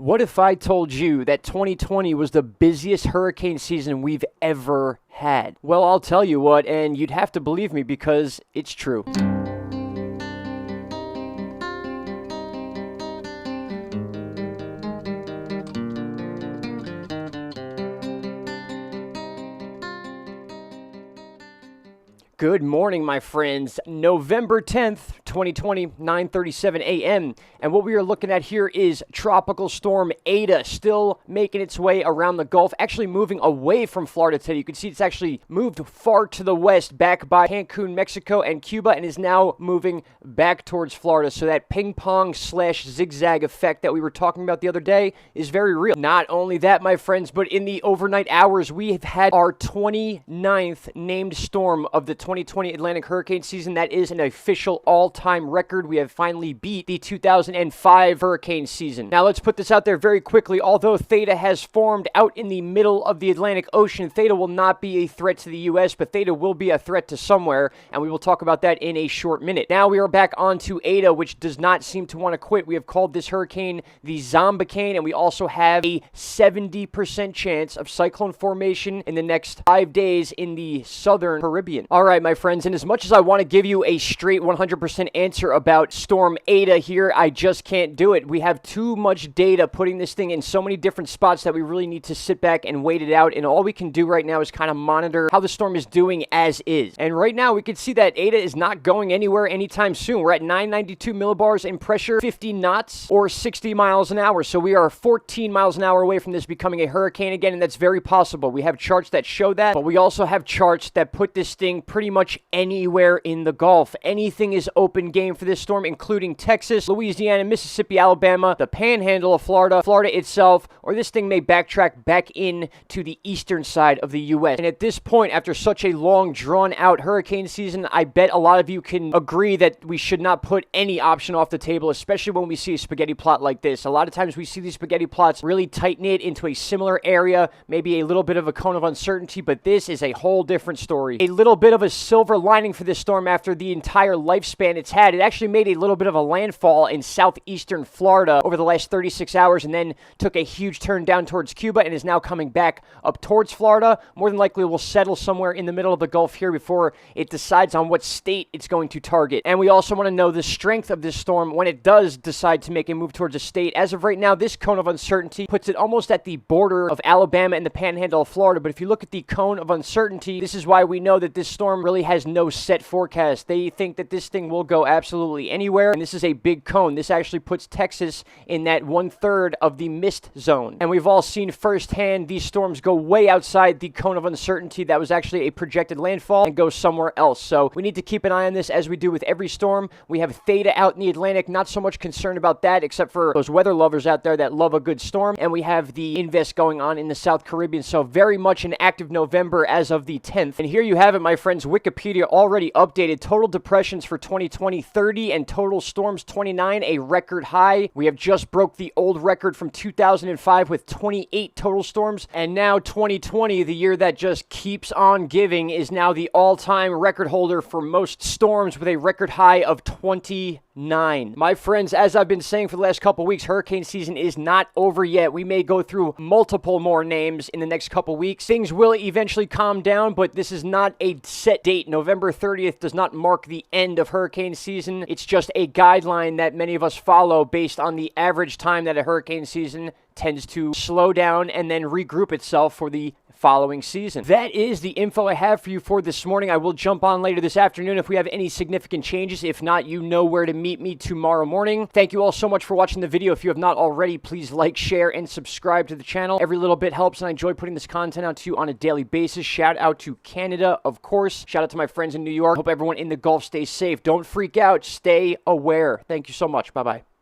What if I told you that 2020 was the busiest hurricane season we've ever had? Well, I'll tell you what, and you'd have to believe me because it's true. Good morning, my friends. November 10th, 2020, 9:37 a.m. And what we are looking at here is Tropical Storm ETA still making its way around the Gulf, actually moving away from Florida today. You can see it's actually moved far to the west, back by Cancun, Mexico, and Cuba, and is now moving back towards Florida. So that ping-pong slash zigzag effect that we were talking about the other day is very real. Not only that, my friends, but in the overnight hours, we have had our 29th named storm of the 2020 Atlantic hurricane season. That is an official all-time record. We have finally beat the 2005 hurricane season. Now let's put this out there very quickly. Although THETA has formed out in the middle of the Atlantic Ocean, THETA will not be a threat to the U.S., but THETA will be a threat to somewhere, and we will talk about that in a short minute. Now we are back on to ETA, which does not seem to want to quit. We have called this hurricane the Zombicane, and we also have a 70% chance of cyclone formation in the next 5 days in the southern Caribbean. All right, my friends, and as much as I want to give you a straight 100% answer about Storm ETA here, I just can't do it. We have too much data putting this thing in so many different spots that we really need to sit back and wait it out, and all we can do right now is kind of monitor how the storm is doing as is. And right now, we can see that ETA is not going anywhere anytime soon. We're at 992 millibars in pressure, 50 knots, or 60 miles an hour, so we are 14 miles an hour away from this becoming a hurricane again, and that's very possible. We have charts that show that, but we also have charts that put this thing pretty much anywhere in the Gulf. Anything is open game for this storm, including Texas, Louisiana, Mississippi, Alabama, the panhandle of Florida, Florida itself, or this thing may backtrack back in to the eastern side of the U.S. And at this point, after such a long, drawn-out hurricane season, I bet a lot of you can agree that we should not put any option off the table, especially when we see a spaghetti plot like this. A lot of times we see these spaghetti plots really tight-knit into a similar area, maybe a little bit of a cone of uncertainty, but this is a whole different story. A little bit of a silver lining for this storm after the entire lifespan it's had. It actually made a little bit of a landfall in southeastern Florida over the last 36 hours and then took a huge turn down towards Cuba and is now coming back up towards Florida. More than likely will settle somewhere in the middle of the Gulf here before it decides on what state it's going to target. And we also want to know the strength of this storm when it does decide to make a move towards a state. As of right now, this cone of uncertainty puts it almost at the border of Alabama and the panhandle of Florida. But if you look at the cone of uncertainty, this is why we know that this storm really has no set forecast. They think that this thing will go absolutely anywhere, and this is a big cone. This actually puts Texas in that 1/3 of the mist zone. And we've all seen firsthand these storms go way outside the cone of uncertainty that was actually a projected landfall and go somewhere else. So we need to keep an eye on this as we do with every storm. We have THETA out in the Atlantic, not so much concerned about that except for those weather lovers out there that love a good storm. And we have the invest going on in the South Caribbean, so very much an active November as of the 10th. And here you have it, my friends. Wikipedia already updated total depressions for 2020, 30, and total storms, 29, a record high. We have just broke the old record from 2005 with 28 total storms, and now 2020, the year that just keeps on giving, is now the all-time record holder for most storms with a record high of 29. My friends, as I've been saying for the last couple weeks, hurricane season is not over yet. We may go through multiple more names in the next couple weeks. Things will eventually calm down, but this is not a set date. November 30th does not mark the end of hurricane season. It's just a guideline that many of us follow based on the average time that a hurricane season tends to slow down and then regroup itself for the following season. That is the info I have for you for this morning. I will jump on later this afternoon if we have any significant changes. If not, you know where to meet me tomorrow morning. Thank you all so much for watching the video. If you have not already, please like, share, and subscribe to the channel. Every little bit helps, and I enjoy putting this content out to you on a daily basis. Shout out to Canada, of course. Shout out to my friends in New York. Hope everyone in the Gulf stays safe. Don't freak out. Stay aware. Thank you so much. Bye-bye.